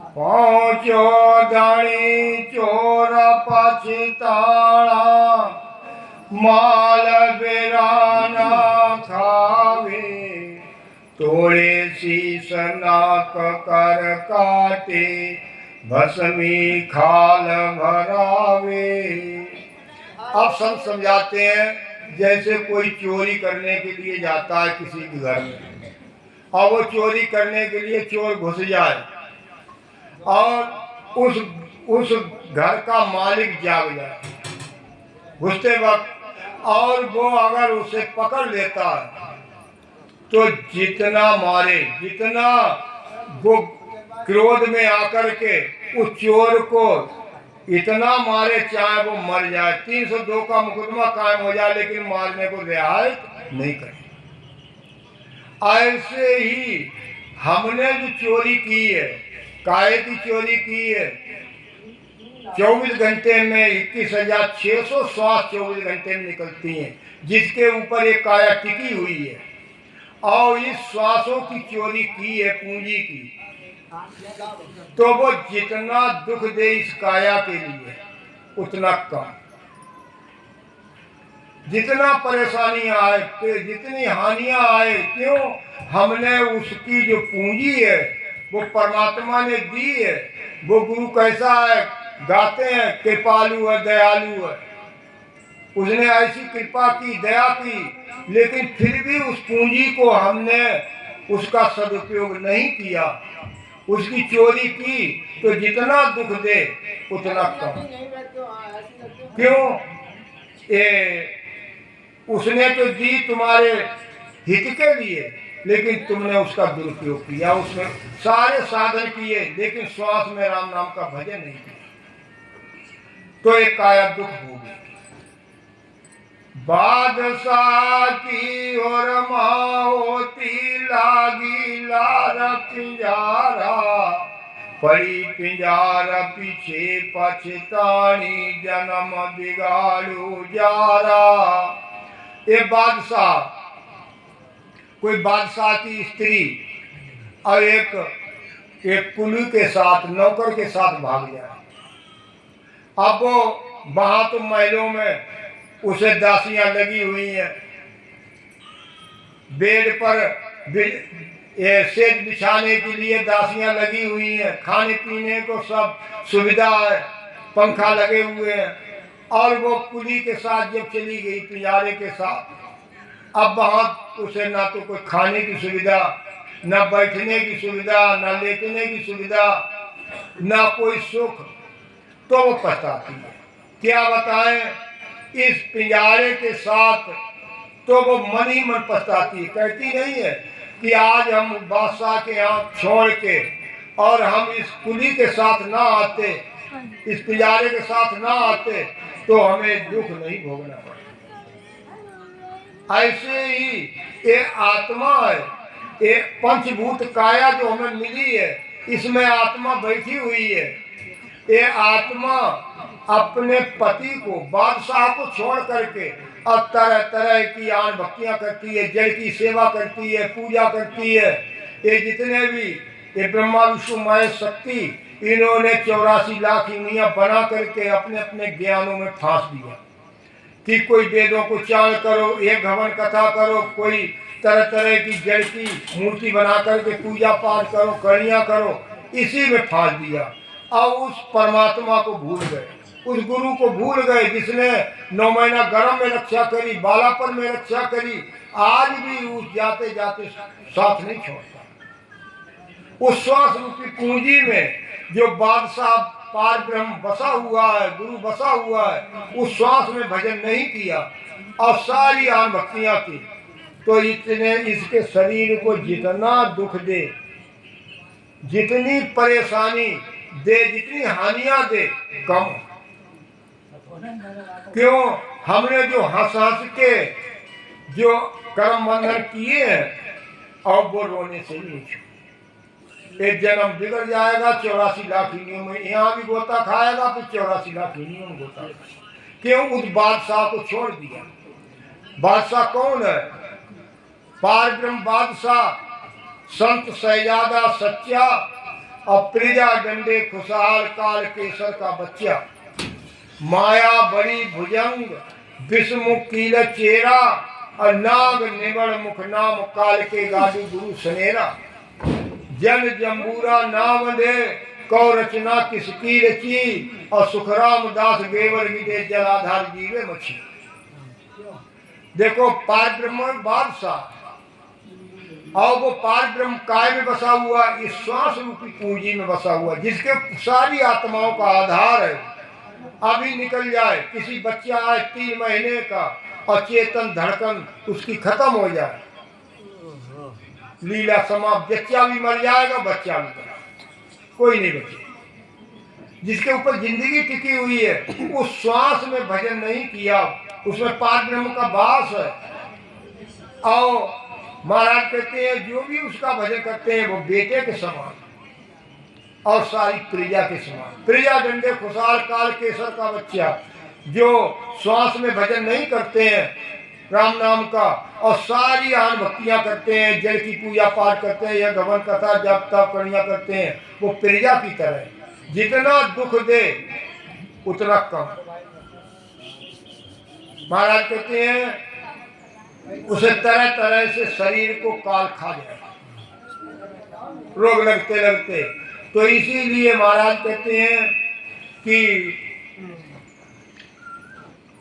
पहुँचो धणी चोर पछताड़ा, माल बिराना खावे, तोड़े शीश नाक कर काटे, भस्मी खाल भरावे। अब संत समझाते हैं जैसे कोई चोरी करने के लिए जाता है किसी के घर में, और वो चोरी करने के लिए चोर घुस जाए और उस घर का मालिक जाग जाए घुसते वक्त, और वो अगर उसे पकड़ लेता है तो जितना मारे, जितना वो क्रोध में आकर के उस चोर को इतना मारे चाहे वो मर जाए, 302 का मुकदमा कायम हो जाए, लेकिन मारने को रियायत नहीं करे। ऐसे ही हमने जो चोरी की है, काहे की चोरी की है, 24 घंटे में 21,600 श्वास 24 घंटे में निकलती हैं, जिसके ऊपर एक काया टिकी हुई है, और इस श्वासों की चोरी की है पूंजी की, तो वो जितना दुख दे इस काया के लिए उतना कम। जितना परेशानी आए, जितनी हानियां आए, क्यों? हमने उसकी जो पूंजी है वो परमात्मा ने दी है। वो गुरु कैसा है, गाते हैं कृपालु है, दयालु है, उसने ऐसी कृपा की, दया की, लेकिन फिर भी उस पूंजी को हमने उसका सदुपयोग नहीं किया, उसकी चोरी की, तो जितना दुख दे उतना कम। क्यों? उसने तो दी तुम्हारे हित के लिए, लेकिन तुमने उसका दुरुपयोग किया, उसमें सारे साधन किए, लेकिन श्वास में राम नाम का भजन नहीं किया, तो एक काया दुख हो गया। बादशाह की और माँ होती लागी लार पिंजारा, पड़ी पिंजारा पीछे पछतानी, जन्म बिगाड़ू जारा। ये बादशाह, कोई बादशाह की स्त्री और एक कुली के साथ, नौकर के साथ भाग जाए। अब वो वहां तो महलों में उसे दासियां लगी हुई हैं, बेड पर सेज बिछाने के लिए दासियां लगी हुई हैं, खाने पीने को सब सुविधा है, पंखा लगे हुए हैं, और वो कुली के साथ जब चली गई पिंजारे के साथ, अब वहां उसे ना तो कोई खाने की सुविधा, ना बैठने की सुविधा, ना लेटने की सुविधा, ना कोई सुख, तो वो पछताती है। क्या बताएं, इस पिंजारे के साथ तो वो मन ही मन पछताती है। कहती नहीं है कि आज हम बादशाह के यहाँ छोड़ के और हम इस कुली के साथ ना आते, इस पिंजारे के साथ ना आते, तो हमें दुख नहीं भोगना पड़े। ऐसे ही ये आत्मा है, ये पंचभूत काया जो हमें मिली है, इसमें आत्मा बैठी हुई है। ये आत्मा अपने पति को, बादशाह को छोड़ करके और तरह तरह की आन भक्तियां करती है, जड़ की सेवा करती है, पूजा करती है। ये जितने भी ये ब्रह्मा विष्णु महेश शक्ति, इन्होंने 84 लाख इंद्रियां बना करके अपने अपने ज्ञानों में फांस दिया कि कोई वेदों को चाल करो, एक भवन कथा करो, कोई तरह तरह की जड़ की मूर्ति बना करके पूजा पाठ करो, कड़ियाँ करो, इसी में फांस दिया। और उस परमात्मा को भूल गए, उस गुरु को भूल गए जिसने 9 महीना गर्भ में रक्षा करी, बालापन में रक्षा करी, आज भी उस जाते जाते साथ नहीं छोड़ता। उस श्वास रूपी पूंजी में जो बादशाह पार ब्रह्म बसा हुआ है, गुरु बसा हुआ है, उस श्वास में भजन नहीं किया और सारी आन भक्तियां की, तो इतने इसके शरीर को जितना दुख दे, जितनी परेशानी दे, जितनी हानियां दे, कम। क्यों? हमने जो हंस हंस के जो कर्म बंधन किए हैं, और वो रोने से नहीं छूटे। एक जन्म बिगड़ जाएगा, 84 लाख हिनियों में यहाँ भी गोता खाएगा, फिर 84 लाख हिनियों में गोता खाएगा। क्यों? उस बादशाह को छोड़ दिया। बादशाह कौन है? पार ब्रह्म बादशाह, संत शहजादा सच्चा और प्रजा डंडे खुशहाल काल केसर का बच्चा, माया बड़ी भुजंग विषमुख कील चेरा, और नाग निबड़ मुख नाम काल के गादू गुरु सनेरा। जन जम्बूरा नाम दे कौ रचना किसकी रची, और सुखराम दास गेवर मिटे जलाधार जीवे मछी। देखो पार ब्रह्म बादशाह, और वो पार ब्रह्म काय में बसा हुआ, इस श्वास रूपी पूंजी में बसा हुआ, जिसके सारी आत्माओं का आधार है। अभी निकल जाए, किसी बच्चा आए 3 महीने का और चेतन धड़कन उसकी खत्म हो जाए, लीला समाप्त। बच्चा भी मर जाएगा, बच्चा भी मर जाएगा, कोई नहीं बचे। जिसके ऊपर जिंदगी टिकी हुई है, उस श्वास में भजन नहीं किया, उसमें पार ब्रह्म का वास है। और महाराज कहते हैं जो भी उसका भजन करते हैं वो बेटे के समान और सारी प्रजा के समान। प्रजा डंडे खुशहाल काल केसर का बच्चा, जो श्वास में भजन नहीं करते हैं राम नाम का, और सारी आन भक्तियां करते हैं, जल की पूजा पाठ करते हैं या गवन कथा जप तप कड़ियां करते हैं, वो प्रजा की तरह जितना दुख दे उतना कम। महाराज कहते हैं उसे तरह तरह से शरीर को काल खा जाए, रोग लगते लगते। तो इसीलिए महाराज कहते हैं कि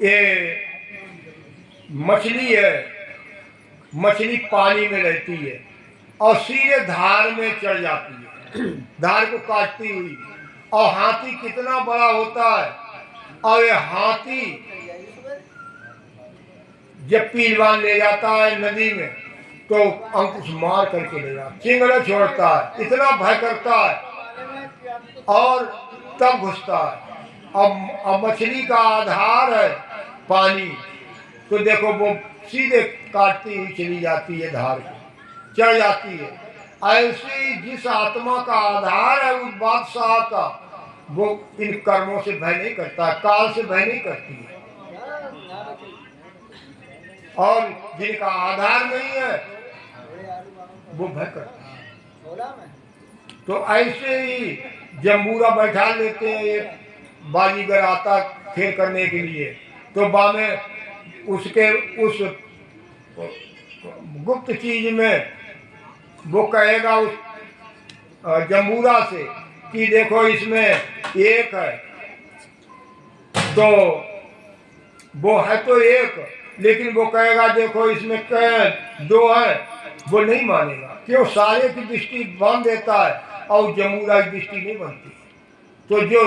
ये मछली है, मछली पानी में रहती है और सीधे धार में चढ़ जाती है, धार को काटती हुई। और हाथी कितना बड़ा होता है, और ये हाथी जब पीलवान ले जाता है नदी में तो अंकुश मार करके ले जाता, चिंगड़े छोड़ता है, इतना भय करता है और तब घुसता है। अब मछली का आधार है पानी, तो देखो वो सीधे काटती हुई चली जाती है, धार को चढ़ जाती है। ऐसी जिस आत्मा का आधार है उस बादशाह का, वो इन कर्मों से भय नहीं करता, काल से भय नहीं करती है। और जिनका आधार नहीं है वो भय करता है। तो ऐसे ही जम्बूरा बैठा लेते हैं, एक बाजीगर आता खेल करने के लिए, तो बामे उसके उस गुप्त चीज में वो कहेगा उस जम्बूरा से कि देखो इसमें एक है, तो वो है तो एक, लेकिन वो कहेगा देखो इसमें 2 है, वो नहीं मानेगा। क्यों? सारे की दृष्टि बांध देता है और जम्बूरा की दृष्टि नहीं बनती। तो जो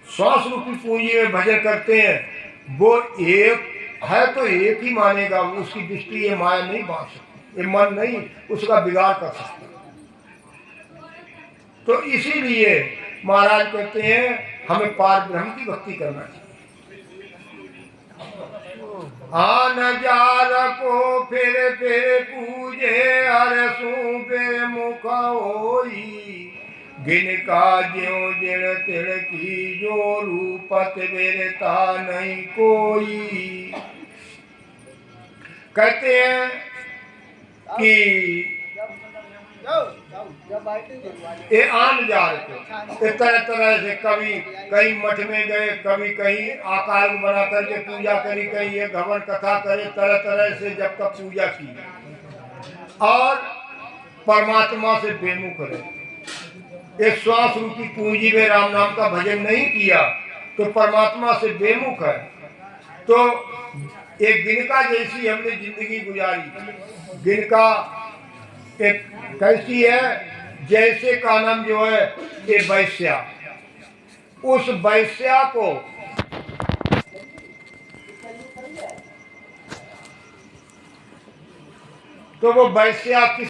श्वास रूपी पूंजी में भजन करते हैं वो एक है तो एक ही मानेगा, उसकी दृष्टि ये माया नहीं बांध सकती, ये मन नहीं उसका बिगाड़ कर सकता। तो इसीलिए महाराज कहते हैं हमें पार ब्रह्म की भक्ति करना चाहिए। आन जार को फिर पूजे हर सूबे मुख होई, गिनका ज्यों जिण तिण की जो रूपत विरता नहीं कोई। कहते हैं कि ये आन जार को तरह तरह से, कभी कहीं मठ में गए, कभी कहीं आकार बना करके पूजा करी, कहीं ये घवन कथा करे, तरह तरह से जब तक पूजा की और परमात्मा से बेमुख रहे। एक श्वास रूपी पूंजी में राम नाम का भजन नहीं किया तो परमात्मा से बेमुख है। तो एक गिनका जैसी हमने जिंदगी गुजारी। गिनका एक कैसी है? जैसे का नाम जो है ये वैश्या, उस वैश्या को तो वो वैश्या किस